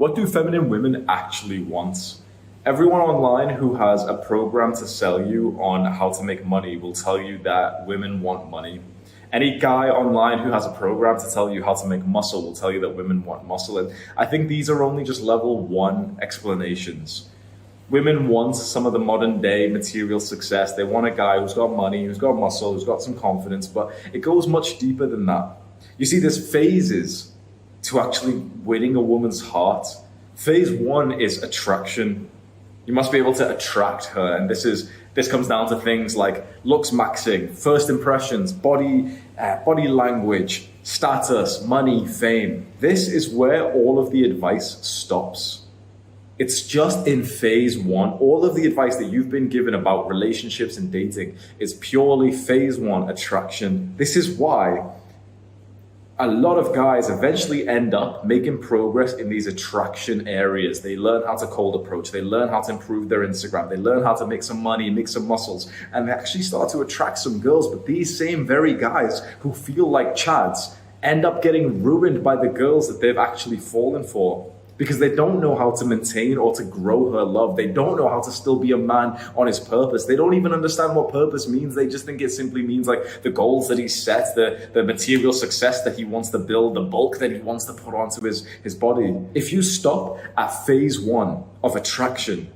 What do feminine women actually want? Everyone online who has a program to sell you on how to make money will tell you that women want money. Any guy online who has a program to tell you how to make muscle will tell you that women want muscle. And I think these are only just level one explanations. Women want some of the modern day material success. They want a guy who's got money, who's got muscle, who's got some confidence, but it goes much deeper than that. You see, there's phases to actually winning a woman's heart. Phase one is attraction. You must be able to attract her, and this comes down to things like looks maxing, first impressions, body language, status, money, fame. This is where all of the advice stops. It's just in phase one. All of the advice that you've been given about relationships and dating is purely phase one, attraction. This is why a lot of guys eventually end up making progress in these attraction areas. They learn how to cold approach. They learn how to improve their Instagram. They learn how to make some money, make some muscles, and they actually start to attract some girls. But these same very guys who feel like chads end up getting ruined by the girls that they've actually fallen for, because they don't know how to maintain or to grow her love. They don't know how to still be a man on his purpose. They don't even understand what purpose means. They just think it simply means like the goals that he sets, the material success that he wants to build, the bulk that he wants to put onto his body. If you stop at phase one of attraction,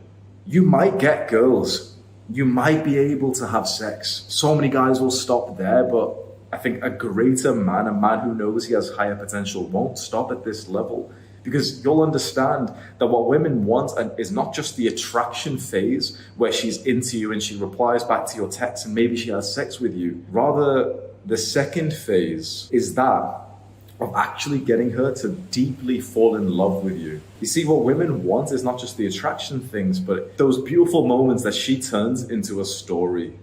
you might get girls. You might be able to have sex. So many guys will stop there, but I think a greater man, a man who knows he has higher potential, won't stop at this level. Because you'll understand that what women want is not just the attraction phase where she's into you and she replies back to your text and maybe she has sex with you. Rather, the second phase is that of actually getting her to deeply fall in love with you. You see, what women want is not just the attraction things, but those beautiful moments that she turns into a story.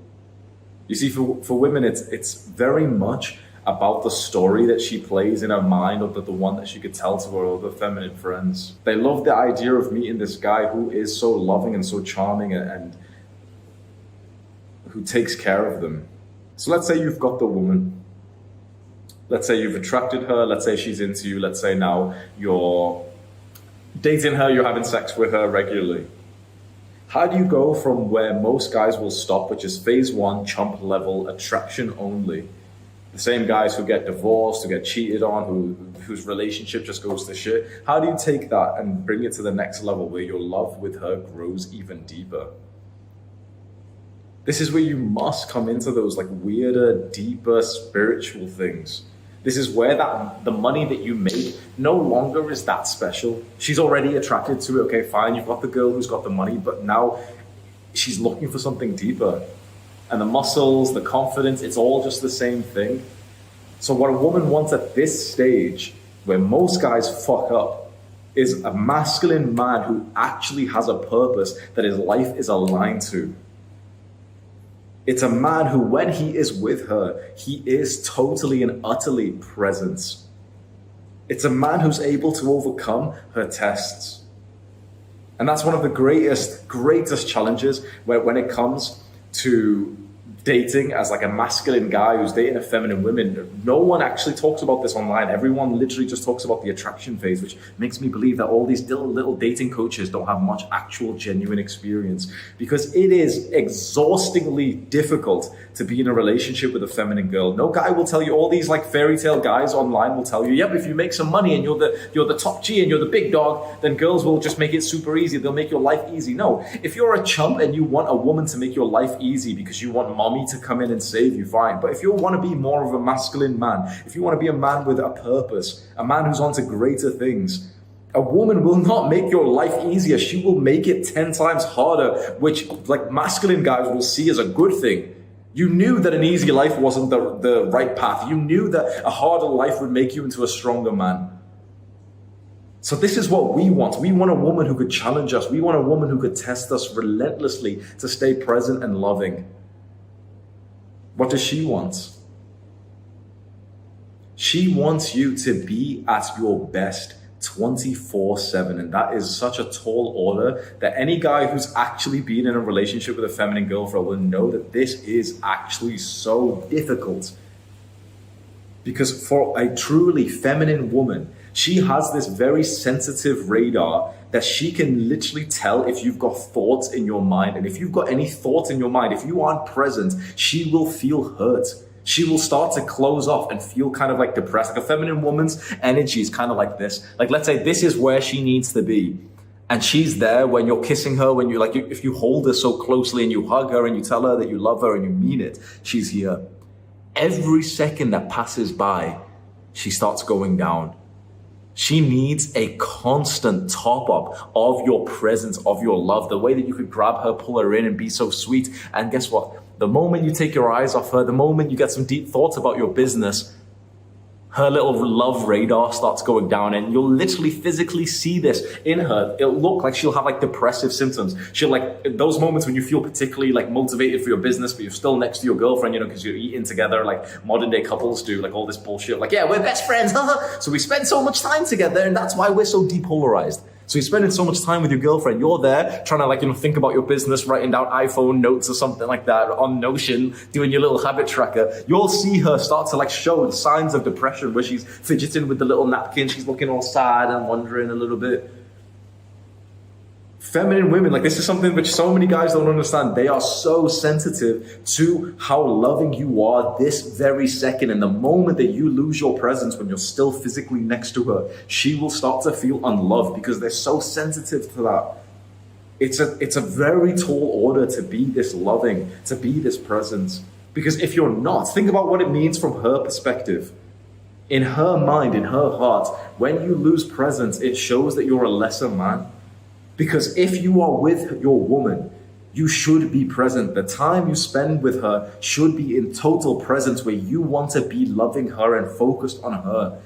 You see, for women, it's very much about the story that she plays in her mind, or the one that she could tell to her other feminine friends. They love the idea of meeting this guy who is so loving and so charming and who takes care of them. So let's say you've got the woman. Let's say you've attracted her. Let's say she's into you. Let's say now you're dating her, you're having sex with her regularly. How do you go from where most guys will stop, which is phase one, chump level, attraction only? The same guys who get divorced, who get cheated on, whose relationship just goes to shit. How do you take that and bring it to the next level where your love with her grows even deeper? This is where you must come into those like weirder, deeper spiritual things. This is where the money that you make no longer is that special. She's already attracted to it. Okay, fine, you've got the girl who's got the money, but now she's looking for something deeper. And the muscles, the confidence, it's all just the same thing. So what a woman wants at this stage, where most guys fuck up, is a masculine man who actually has a purpose that his life is aligned to. It's a man who, when he is with her, he is totally and utterly present. It's a man who's able to overcome her tests. And that's one of the greatest challenges when it comes to dating as like a masculine guy who's dating a feminine woman. No one actually talks about this online. Everyone literally just talks about the attraction phase, which makes me believe that all these little dating coaches don't have much actual genuine experience, because it is exhaustingly difficult to be in a relationship with a feminine girl. No guy will tell you, all these like fairy tale guys online will tell you, yep, if you make some money and you're the top G and you're the big dog, then girls will just make it super easy. They'll make your life easy. No, if you're a chump and you want a woman to make your life easy because you want mommy to come in and save you, fine. But if you want to be more of a masculine man, if you want to be a man with a purpose, a man who's on to greater things, a woman will not make your life easier. She will make it 10 times harder, which like masculine guys will see as a good thing. You knew that an easy life wasn't the right path. You knew that a harder life would make you into a stronger man. So this is what we want. We want a woman who could challenge us. We want a woman who could test us relentlessly to stay present and loving. What does she want? She wants you to be at your best 24/7. And that is such a tall order that any guy who's actually been in a relationship with a feminine girlfriend will know that this is actually so difficult. Because for a truly feminine woman She has this very sensitive radar that she can literally tell if you've got thoughts in your mind. And if you've got any thoughts in your mind, if you aren't present, she will feel hurt. She will start to close off and feel kind of like depressed. Like a feminine woman's energy is kind of like this. Like, let's say this is where she needs to be. And she's there when you're kissing her, when if you hold her so closely and you hug her and you tell her that you love her and you mean it, she's here. Every second that passes by, she starts going down. She needs a constant top up of your presence, of your love, the way that you could grab her, pull her in and be so sweet. And guess what? The moment you take your eyes off her, the moment you get some deep thoughts about your business, her little love radar starts going down, and you'll literally physically see this in her. It'll look like she'll have like depressive symptoms. She'll like those moments when you feel particularly like motivated for your business, but you're still next to your girlfriend, because you're eating together like modern day couples do, like all this bullshit. Like, yeah, we're best friends. So we spend so much time together, and that's why we're so depolarized. So you're spending so much time with your girlfriend. You're there trying to think about your business, writing down iPhone notes or something like that on Notion, doing your little habit tracker. You'll see her start to show signs of depression where she's fidgeting with the little napkin. She's looking all sad and wondering a little bit. Feminine women, this is something which so many guys don't understand. They are so sensitive to how loving you are this very second. And the moment that you lose your presence when you're still physically next to her, she will start to feel unloved because they're so sensitive to that. It's a very tall order to be this loving, to be this presence. Because if you're not, think about what it means from her perspective. In her mind, in her heart, when you lose presence, it shows that you're a lesser man. Because if you are with your woman, you should be present. The time you spend with her should be in total presence where you want to be loving her and focused on her.